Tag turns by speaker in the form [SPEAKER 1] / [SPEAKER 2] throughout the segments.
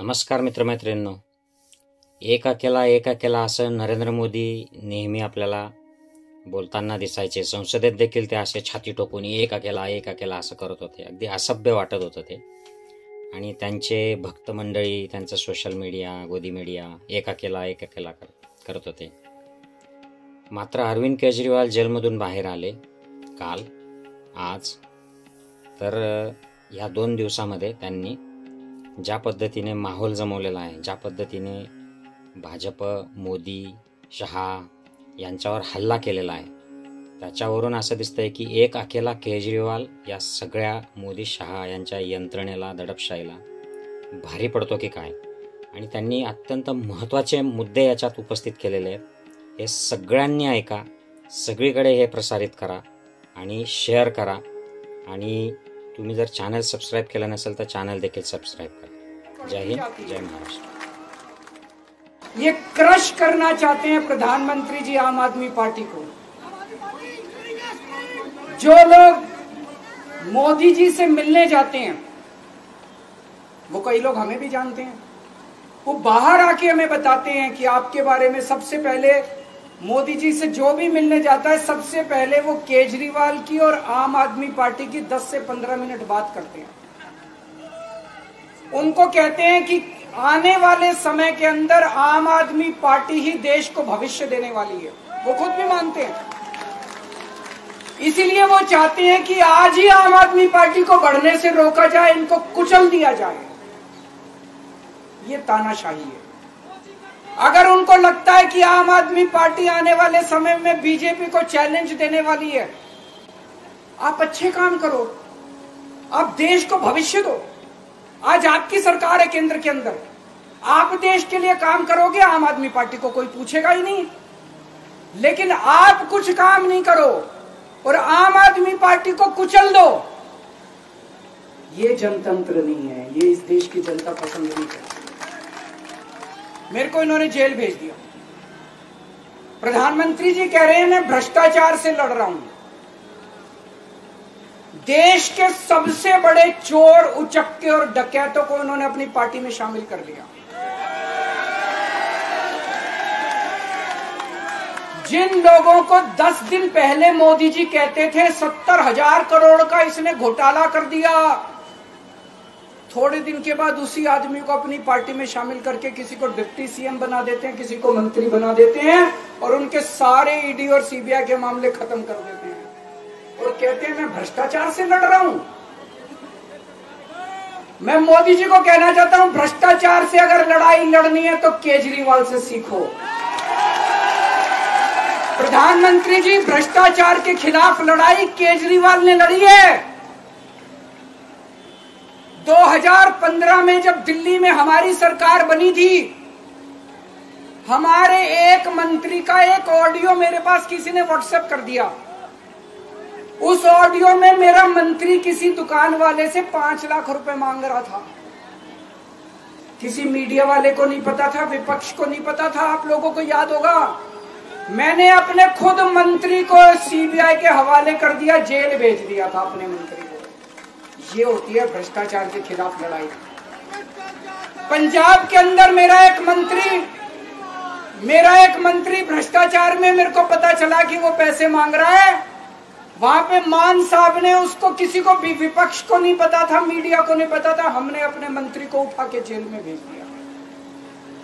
[SPEAKER 1] नमस्कार मित्रमैत्रिणींनो, एका केला असं नरेंद्र मोदी नेहमी आपल्याला बोलताना दिसायचे. संसदेत देखील ते असे छाती टोकून एका केला असं करत होते. अगदी असभ्य वाटत होतं ते. आणि त्यांचे भक्त मंडळी, त्यांचं सोशल मीडिया, गोदी मीडिया एका केला करत होते. मात्र अरविंद केजरीवाल जेलमधून बाहेर आले काल, आज. तर ह्या 2 दिवसामध्ये त्यांनी ज्या पद्धतीने माहोल जमवलेला आहे, ज्या पद्धतीने भाजप, मोदी, शहा यांच्यावर हल्ला केलेला आहे, त्याच्यावरून असं दिसतंय की एक अकेला केजरीवाल या सगळ्या मोदी, शहा यांच्या यंत्रणेला, दडपशाहीला भारी पडतो की काय. आणि त्यांनी अत्यंत महत्त्वाचे मुद्दे याच्यात उपस्थित केलेले आहेत. हे सगळ्यांनी ऐका, सगळीकडे हे प्रसारित करा आणि शेअर करा. आणि तुम्ही जर चॅनल सबस्क्राईब केलं नसेल तर चॅनल देखील सबस्क्राईब करा. जय हिंद, जय महाराष्ट्र.
[SPEAKER 2] ये क्रश करना चाहते हैं प्रधानमंत्री जी आम आदमी पार्टी को. जो लोग मोदी जी से मिलने जाते हैं, वो कई लोग हमें भी जानते हैं, वो बाहर आके हमें बताते हैं कि आपके बारे में सबसे पहले मोदी जी से जो भी मिलने जाता है, सबसे पहले वो केजरीवाल की और आम आदमी पार्टी की 10 से 15 मिनट बात करते हैं. उनको कहते हैं कि आने वाले समय के अंदर आम आदमी पार्टी ही देश को भविष्य देने वाली है. वो खुद भी मानते हैं. इसीलिए वो चाहते हैं कि आज ही आम आदमी पार्टी को बढ़ने से रोका जाए, इनको कुचल दिया जाए. ये तानाशाही है. अगर उनको लगता है कि आम आदमी पार्टी आने वाले समय में बीजेपी को चैलेंज देने वाली है, आप अच्छे काम करो, आप देश को भविष्य दो. आज आपकी सरकार है केंद्र के अंदर, आप देश के लिए काम करोगे, आम आदमी पार्टी को कोई पूछेगा ही नहीं. लेकिन आप कुछ काम नहीं करो और आम आदमी पार्टी को कुचल दो, ये जनतंत्र नहीं है. ये इस देश की जनता पसंद नहीं करती. मेरे को इन्होंने जेल भेज दिया. प्रधानमंत्री जी कह रहे हैं मैं भ्रष्टाचार से लड़ रहा हूं. देश के सबसे बड़े चोर, उचक्के और डकैतों को उन्होंने अपनी पार्टी में शामिल कर लिया. जिन लोगों को 10 दिन पहले मोदी जी कहते थे 70,000 करोड़ का इसने घोटाला कर दिया, थोड़े दिन के बाद उसी आदमी को अपनी पार्टी में शामिल करके किसी को डिप्टी सीएम बना देते हैं, किसी को मंत्री बना देते हैं और उनके सारे ईडी और सीबीआई के मामले खत्म कर देते हैं और कहते हैं मैं भ्रष्टाचार से लड़ रहा हूं. मैं मोदी जी को कहना चाहता हूं, भ्रष्टाचार से अगर लड़ाई लड़नी है तो केजरीवाल से सीखो. प्रधानमंत्री जी, भ्रष्टाचार के खिलाफ लड़ाई केजरीवाल ने लड़ी है. 2015 में जब दिल्ली में हमारी सरकार बनी थी, हमारे एक मंत्री का एक ऑडियो मेरे पास किसी ने व्हाट्सएप कर दिया. उस ऑडियो में मेरा मंत्री किसी दुकान वाले से 5 लाख रुपए मांग रहा था. किसी मीडिया वाले को नहीं पता था, विपक्ष को नहीं पता था. आप लोगों को याद होगा, मैंने अपने खुद मंत्री को सीबीआई के हवाले कर दिया, जेल भेज दिया था अपने मंत्री को. ये होती है भ्रष्टाचार के खिलाफ लड़ाई. पंजाब के अंदर मेरा एक मंत्री भ्रष्टाचार में, मेरे को पता चला कि वो पैसे मांग रहा है. वहां पे मान साहब ने उसको, किसी को भी, विपक्ष को नहीं पता था, मीडिया को नहीं पता था, हमने अपने मंत्री को उठा के जेल में भेज दिया.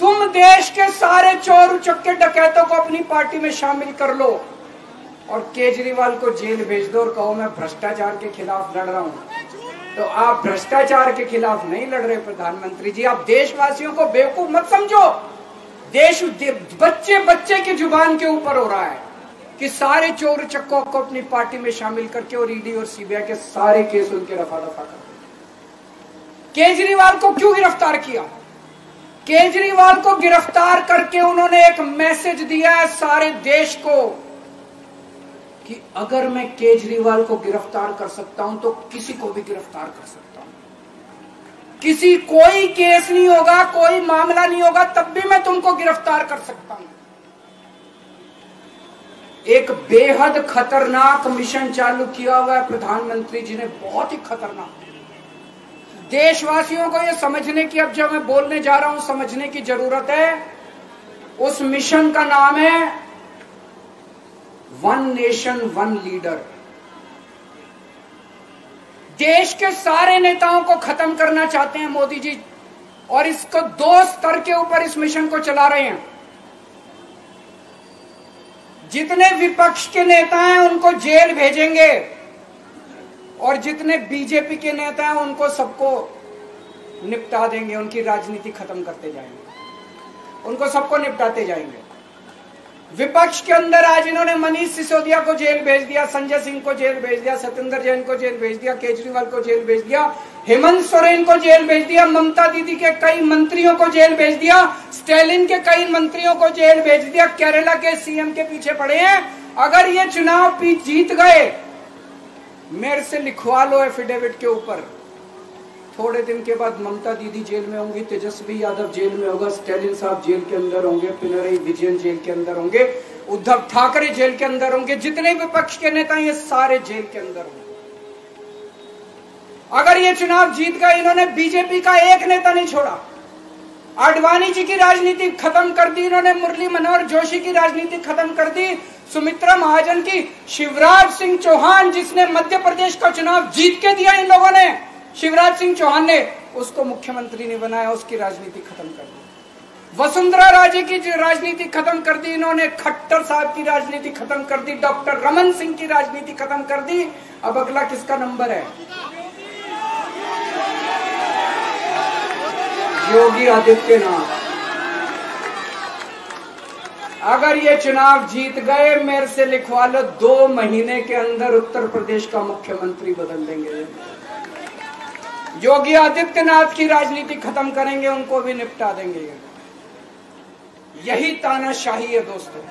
[SPEAKER 2] तुम देश के सारे चोर उचक्के डकैतों को अपनी पार्टी में शामिल कर लो और केजरीवाल को जेल भेज दो और कहो मैं भ्रष्टाचार के खिलाफ लड़ रहा हूं. तो आप भ्रष्टाचार के खिलाफ नहीं लड़ रहे प्रधानमंत्री जी. आप देशवासियों को बेवकूफ मत समझो. देश बच्चे बच्चे की जुबान के ऊपर हो रहा है कि सारे चोर चक्कों को अपनी पार्टी में शामिल करके और ईडी और सीबीआई के सारे केस उनके रफा दफा कर. केजरीवाल को क्यों गिरफ्तार किया? केजरीवाल को गिरफ्तार करके उन्होंने एक मैसेज दिया है सारे देश को कि अगर मैं केजरीवाल को गिरफ्तार कर सकता हूं तो किसी को भी गिरफ्तार कर सकता हूं. कोई केस नहीं होगा, कोई मामला नहीं होगा, तब भी मैं तुमको गिरफ्तार कर सकता हूं. एक बेहद खतरनाक मिशन चालू किया हुआ है प्रधानमंत्री जी ने, बहुत ही खतरनाक. देशवासियों को ये समझने की, अब जब मैं बोलने जा रहा हूं, समझने की जरूरत है। उस मिशन का नाम है वन नेशन वन लीडर। देश के सारे नेताओं को खत्म करना चाहते हैं मोदी जी, और इसको 2 स्तर के ऊपर इस मिशन को चला रहे हैं। जितने विपक्ष के नेता हैं उनको जेल भेजेंगे, और जितने बीजेपी के नेता हैं उनको सबको निपटा देंगे, उनकी राजनीति खत्म करते जाएंगे, उनको सबको निपटाते जाएंगे। विपक्ष के अंदर आज इन्होंने मनीष सिसोदिया को जेल भेज दिया, संजय सिंह को जेल भेज दिया, सत्येंद्र जैन को जेल भेज दिया, केजरीवाल को जेल भेज दिया, हेमंत सोरेन को जेल भेज दिया, ममता दीदी के कई मंत्रियों को जेल भेज दिया, स्टालिन के कई मंत्रियों को जेल भेज दिया, केरला के सीएम के पीछे पड़े हैं। अगर ये चुनाव जीत गए, मेरे से लिखवा लो एफिडेविट के ऊपर, थोड़े दिन के बाद ममता दीदी जेल में होंगी, तेजस्वी यादव जेल में होगा, स्टालिन साहब जेल के अंदर होंगे, पिनरई विजयन जेल के अंदर होंगे, उद्धव ठाकरे जेल के अंदर होंगे, जितने विपक्ष के नेता ये सारे जेल के अंदर होंगे। अगर ये चुनाव जीत गए, इन्होंने बीजेपी का एक नेता नहीं छोड़ा, आडवाणी जी की राजनीति खत्म कर दी इन्होंने, मुरली मनोहर जोशी की राजनीति खत्म कर दी, सुमित्रा महाजन की, शिवराज सिंह चौहान जिसने मध्य प्रदेश का चुनाव जीत के दिया इन लोगों ने, शिवराज सिंह चौहान ने उसको मुख्यमंत्री नहीं बनाया, उसकी राजनीति खत्म कर दी। वसुंधरा राजे की राजनीति खत्म कर दी इन्होंने, खट्टर साहब की राजनीति खत्म कर दी, डॉक्टर रमन सिंह की राजनीति खत्म कर दी। अब अगला किसका नंबर है? योगी आदित्यनाथ। अगर ये चुनाव जीत गए, मेरे से लिखवा लो, 2 महीने के अंदर उत्तर प्रदेश का मुख्यमंत्री बदल देंगे। योगी आदित्यनाथ की राजनीति खत्म करेंगे, उनको भी निपटा देंगे। यही तानाशाही है दोस्तों।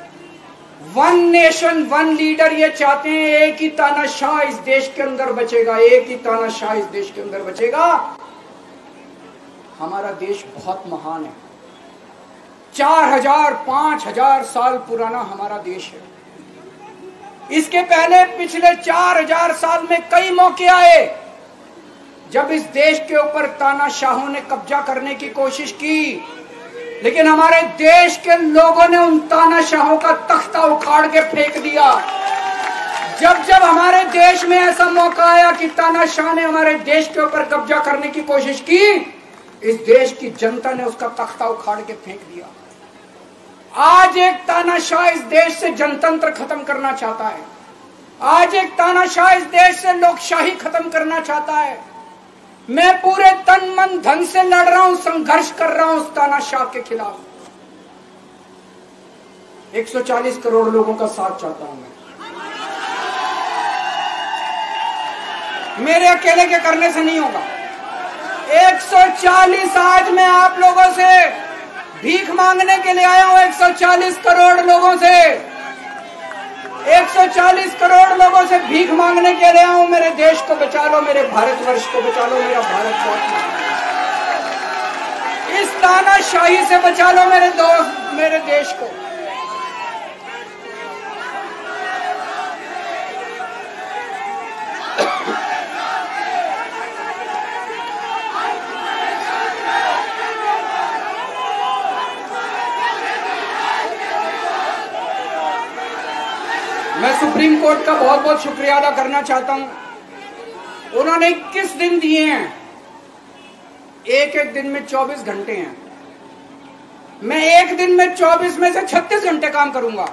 [SPEAKER 2] वन नेशन वन लीडर ये चाहते हैं, एक ही तानाशाह इस देश के अंदर बचेगा, एक ही तानाशाह इस देश के अंदर बचेगा। हमारा देश बहुत महान है, 4000 5000 साल पुराना हमारा देश है। इसके पहले पिछले 4000 साल में कई मौके आए जब इस देश के ऊपर तानाशाहों ने कब्जा करने की कोशिश की, लेकिन हमारे देश के लोगों ने उन तानाशाहों का तख्ता उखाड़ के फेंक दिया। जब जब हमारे देश में ऐसा मौका आया कि तानाशाह ने हमारे देश के ऊपर कब्जा करने की कोशिश की, इस देश की जनता ने उसका तख्ता उखाड़ के फेंक दिया। आज एक तानाशाह इस देश से जनतंत्र खत्म करना चाहता है, आज एक तानाशाह इस देश से लोकशाही खत्म करना चाहता है। मैं पूरे तन मन धन से लड़ रहा हूं, संघर्ष कर रहा हूं उस तानाशाह के खिलाफ। 140 करोड़ लोगों का साथ चाहता हूं मैं। मेरे अकेले के करने से नहीं होगा। 140 आज मैं आप लोगों से भीख मांगने के लिए आया हूं, 140 करोड़ लोगों से, 140 करोड़ लोगों से भीख मांगने के लिए आया हूं। मेरे देश को बचा लो, मेरे भारतवर्ष को बचा लो, मेरा भारत बहुत महान है। इस तानाशाही से बचा लो मेरे दोस्त, मेरे देश को। मैं सुप्रीम कोर्ट का बहुत बहुत शुक्रिया अदा करना चाहता हूं। उन्होंने 21 दिन दिए हैं, एक एक दिन में 24 घंटे हैं। मैं एक दिन में 24 में से 36 घंटे काम करूंगा,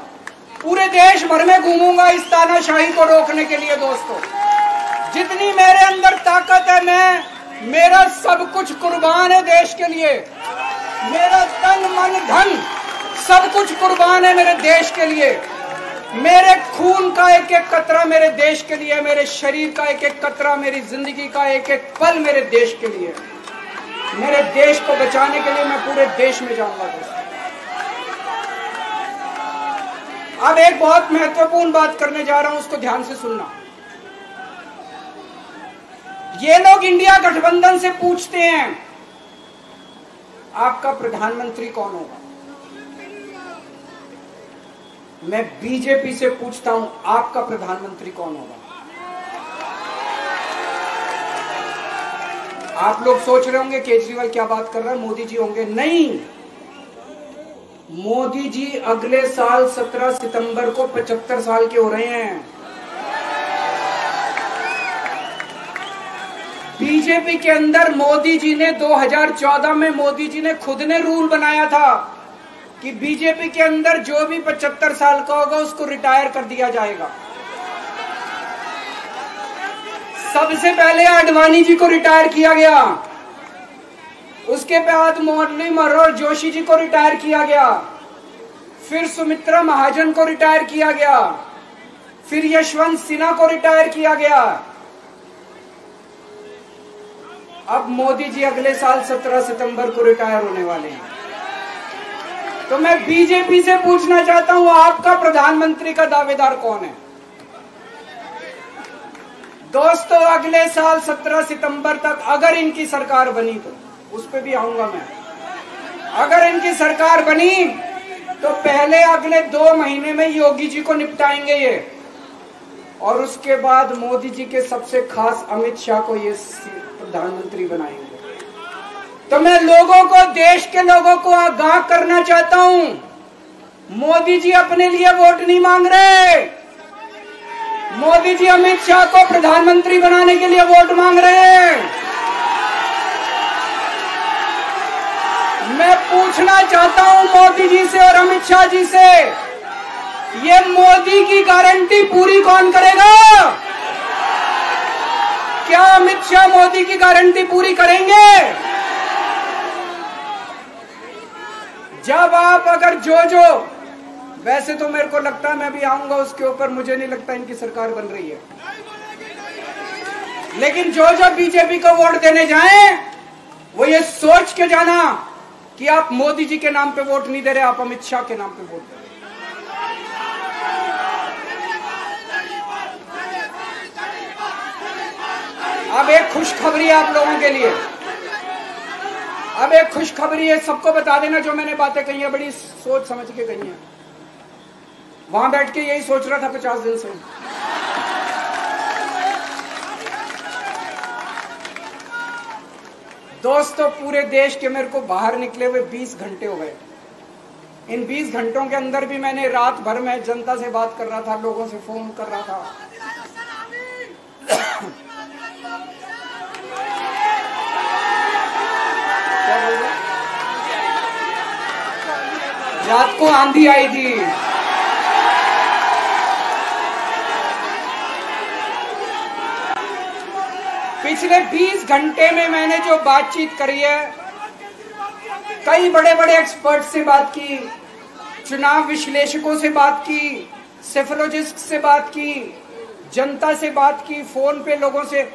[SPEAKER 2] पूरे देश भर में घूमूंगा इस तानाशाही को रोकने के लिए। दोस्तों, जितनी मेरे अंदर ताकत है, मेरा सब कुछ कुर्बान है देश के लिए। मेरा तन मन धन सब कुछ कुर्बान है मेरे देश के लिए। मेरे खून का एक एक कतरा मेरे देश के लिए, मेरे शरीर का एक एक कतरा, मेरी जिंदगी का एक एक पल मेरे देश के लिए। मेरे देश को बचाने के लिए मैं पूरे देश में जाऊंगा दोस्तों। अब एक बहुत महत्वपूर्ण बात करने जा रहा हूं, उसको ध्यान से सुनना। ये लोग इंडिया गठबंधन से पूछते हैं आपका प्रधानमंत्री कौन होगा। मैं बीजेपी से पूछता हूं आपका प्रधानमंत्री कौन होगा। आप लोग सोच रहे होंगे केजरीवाल क्या बात कर रहा है, मोदी जी होंगे। नहीं, मोदी जी अगले साल 17 सितंबर को 75 साल के हो रहे हैं। बीजेपी के अंदर मोदी जी ने 2014 में मोदी जी ने खुद ने रूल बनाया था कि बीजेपी के अंदर जो भी 75 साल का होगा उसको रिटायर कर दिया जाएगा। सबसे पहले आडवाणी जी को रिटायर किया गया, उसके बाद मुरली मनोहर जोशी जी को रिटायर किया गया, फिर सुमित्रा महाजन को रिटायर किया गया, फिर यशवंत सिन्हा को रिटायर किया गया। अब मोदी जी अगले साल 17 सितंबर को रिटायर होने वाले हैं। तो मैं बीजेपी से पूछना चाहता हूं, आपका प्रधानमंत्री का दावेदार कौन है? दोस्तों, अगले साल 17 सितंबर तक अगर इनकी सरकार बनी, तो उस पर भी आऊंगा मैं, अगर इनकी सरकार बनी तो पहले अगले 2 महीने में योगी जी को निपटाएंगे ये, और उसके बाद मोदी जी के सबसे खास अमित शाह को ये प्रधानमंत्री बनाएंगे। तो मैं लोगों को, देश के लोगों को आगाह करना चाहता हूं, मोदी जी अपने लिए वोट नहीं मांग रहे, मोदी जी अमित शाह को प्रधानमंत्री बनाने के लिए वोट मांग रहे हैं। मैं पूछना चाहता हूं मोदी जी से और अमित शाह जी से, ये मोदी की गारंटी पूरी कौन करेगा? क्या अमित शाह मोदी की गारंटी पूरी करेंगे? जब आप अगर जो वैसे तो मेरे को लगता है, मैं भी आऊंगा उसके ऊपर, मुझे नहीं लगता इनकी सरकार बन रही है, लेकिन जो बीजेपी को वोट देने जाएं वो ये सोच के जाना कि आप मोदी जी के नाम पे वोट नहीं दे रहे, आप अमित शाह के नाम पे वोट दे रहे। अब एक खुशखबरी है आप लोगों के लिए, अब एक खुशखबरी है, सबको बता देना जो मैंने बातें कही है बड़ी सोच समझ के कही है। वहां बैठ के यही सोच रहा था 50 दिन से। दोस्तों, पूरे देश के मेरे को बाहर निकले हुए 20 घंटे हो गए। इन 20 घंटों के अंदर भी मैंने रात भर में जनता से बात कर रहा था, लोगों से फोन कर रहा था। रात को आंधी आई थी, पिछले 20 घंटे में मैंने जो बातचीत करी है, कई बड़े बड़े एक्सपर्ट से बात की, चुनाव विश्लेषकों से बात की, सेफोलॉजिस्ट से बात की, जनता से बात की, फोन पे लोगों से।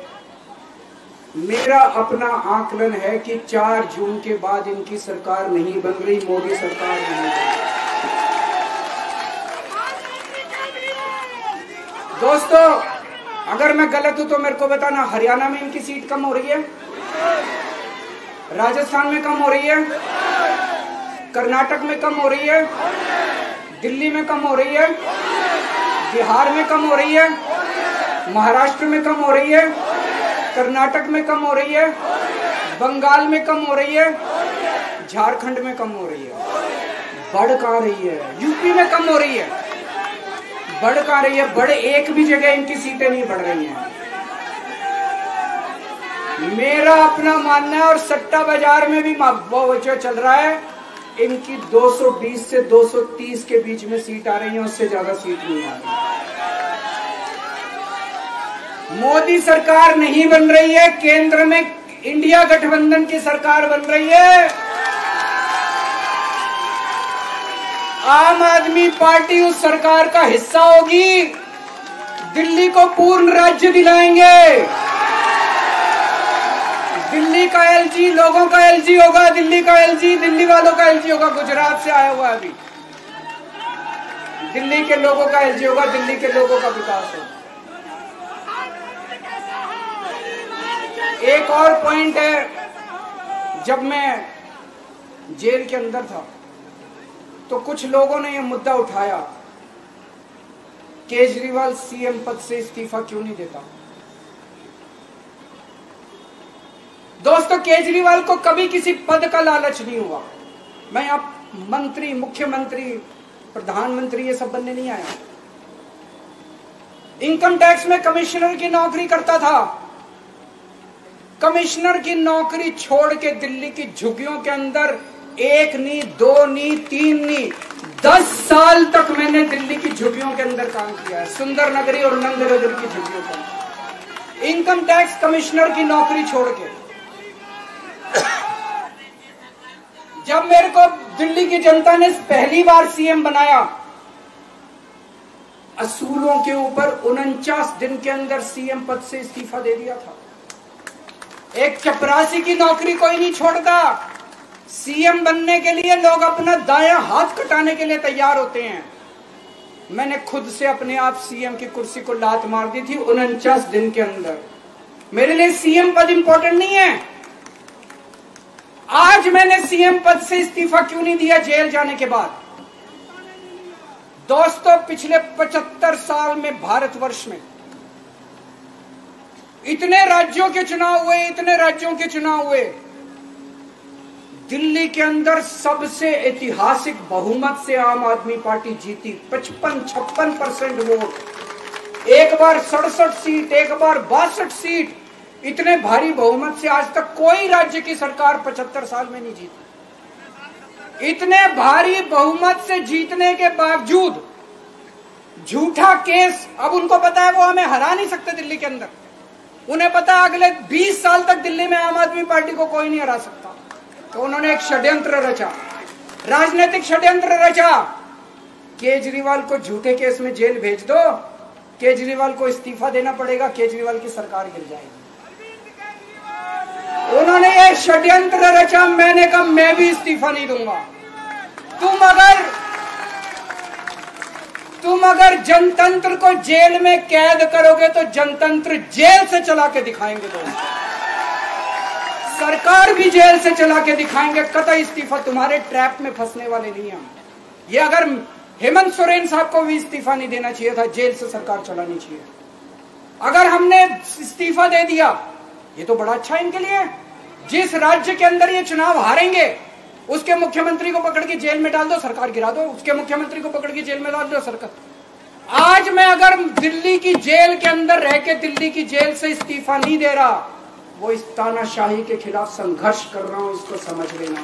[SPEAKER 2] मेरा अपना आकलन है कि 4 जून के बाद इनकी सरकार नहीं बन रही, मोदी सरकार नहीं बन रही। दोस्तों, अगर मैं गलत हूं तो मेरे को बताना, हरियाणा में इनकी सीट कम हो रही है, राजस्थान में कम हो रही है, कर्नाटक में कम हो रही है, दिल्ली में कम हो रही है, बिहार में कम हो रही है, महाराष्ट्र में कम हो रही है, कर्नाटक में कम हो रही है, बंगाल में कम हो रही है, झारखंड में कम हो रही है। बढ़ कहां रही है? यूपी में कम हो रही है, बढ़ कहां रही है? बड़े एक भी जगह इनकी सीटें नहीं बढ़ रही हैं। मेरा अपना मानना है, और सट्टा बाजार में भी जो चल रहा है, इनकी 220 से 230 के बीच में सीट आ रही है, उससे ज्यादा सीट नहीं आ रही। मोदी सरकार नहीं बन रही है, केंद्र में इंडिया गठबंधन की सरकार बन रही है। आम आदमी पार्टी उस सरकार का हिस्सा होगी, दिल्ली को पूर्ण राज्य दिलाएंगे। दिल्ली का एलजी लोगों का एलजी होगा, दिल्ली का एलजी दिल्ली वालों का एलजी होगा। गुजरात से आया हुआ अभी, दिल्ली के लोगों का एलजी होगा, दिल्ली के लोगों का विकास होगा। एक और पॉइंट है, जब मैं जेल के अंदर था तो कुछ लोगों ने यह मुद्दा उठाया, केजरीवाल सीएम पद से इस्तीफा क्यों नहीं देता। दोस्तों, केजरीवाल को कभी किसी पद का लालच नहीं हुआ। मैं अब मंत्री, मुख्यमंत्री, प्रधानमंत्री ये सब बनने नहीं आया। इनकम टैक्स में कमिश्नर की नौकरी करता था। कमिश्नर की नौकरी छोड़ के दिल्ली की झुग्गियों के अंदर 1 नहीं, 2 नहीं, 3 नहीं, 10 साल तक मैंने दिल्ली की झुग्गियों के अंदर काम किया है, सुंदर नगरी और नंद नगरी की झुग्गियों के अंदर, इनकम टैक्स कमिश्नर की नौकरी छोड़ के। जब मेरे को दिल्ली की जनता ने पहली बार सीएम बनाया, असूलों के ऊपर 49 दिन के अंदर सीएम पद से इस्तीफा दे दिया था। एक चपरासी की नौकरी कोई नहीं छोड़ता। सीएम बनने के लिए लोग अपना दायां हाथ कटाने के लिए तैयार होते हैं। मैंने खुद से अपने आप सीएम की कुर्सी को लात मार दी थी 49 दिन के अंदर। मेरे लिए सीएम पद इंपॉर्टेंट नहीं है। आज मैंने सीएम पद से इस्तीफा क्यों नहीं दिया जेल जाने के बाद? दोस्तों, पिछले 75 साल में भारतवर्ष में इतने राज्यों के चुनाव हुए, इतने राज्यों के चुनाव हुए, दिल्ली के अंदर सबसे ऐतिहासिक बहुमत से आम आदमी पार्टी जीती। 55-56% वोट, एक बार 67 सीट, एक बार 62 सीट। इतने भारी बहुमत से आज तक कोई राज्य की सरकार 75 साल में नहीं जीती। इतने भारी बहुमत से जीतने के बावजूद झूठा केस, अब उनको पता है वो हमें हरा नहीं सकते दिल्ली के अंदर। उन्हें पता है अगले 20 साल तक दिल्ली में आम आदमी पार्टी को कोई नहीं हरा सकता। तो उन्होंने एक षड्यंत्र रचा, राजनीतिक षड्यंत्र रचा। केजरीवाल को झूठे केस में जेल भेज दो, केजरीवाल को इस्तीफा देना पड़ेगा, केजरीवाल की सरकार गिर जाएगी। उन्होंने ये षड्यंत्र रचा। मैंने कहा मैं भी इस्तीफा नहीं दूंगा। तुम अगर जनतंत्र को जेल में कैद करोगे तो जनतंत्र जेल से चला के दिखाएंगे। दोस्तों, सरकार भी जेल से चला के दिखाएंगे। कतई इस्तीफा, तुम्हारे ट्रैप में फंसने वाले नहीं हम। ये अगर हेमंत सोरेन साहब को भी इस्तीफा नहीं देना चाहिए था, जेल से सरकार चलानी चाहिए। अगर हमने इस्तीफा दे दिया, ये तो बड़ा अच्छा इनके लिए। जिस राज्य के अंदर ये चुनाव हारेंगे उसके मुख्यमंत्री को पकड़ के जेल में डाल दो, सरकार गिरा दो। उसके मुख्यमंत्री को पकड़ के जेल में डाल दो, सरकार। आज मैं अगर दिल्ली की जेल के अंदर रह के दिल्ली की जेल से इस्तीफा नहीं दे रहा, वो इस तानाशाही के खिलाफ संघर्ष कर रहा हूं, इसको समझ लेना।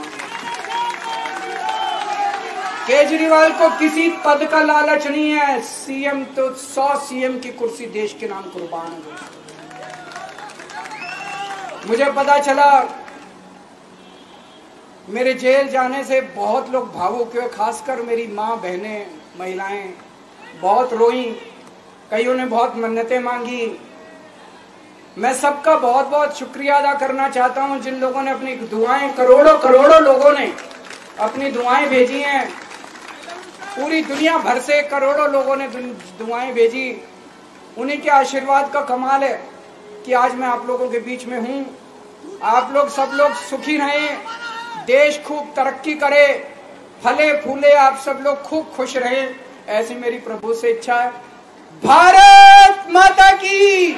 [SPEAKER 2] केजरीवाल को किसी पद का लालच नहीं है। सीएम तो 100 सीएम की कुर्सी देश के नाम कुर्बान है। मुझे पता चला मेरे जेल जाने से बहुत लोग भावुक हुए, खासकर मेरी माँ, बहनें, महिलाएं बहुत रोई। कईयों ने बहुत मन्नतें मांगी। मैं सबका बहुत बहुत शुक्रिया अदा करना चाहता हूं जिन लोगों ने अपनी दुआएं, करोड़ों लोगों ने अपनी दुआएं भेजी हैं। पूरी दुनिया भर से करोड़ों लोगों ने दुआएं भेजी। उन्हीं के आशीर्वाद का कमाल है कि आज मैं आप लोगों के बीच में हूं। आप लोग सब लोग सुखी रहें, देश खूब तरक्की करे, फले फूले, आप सब लोग खूब खुश रहें, ऐसी मेरी प्रभु से इच्छा है। भारत माता की।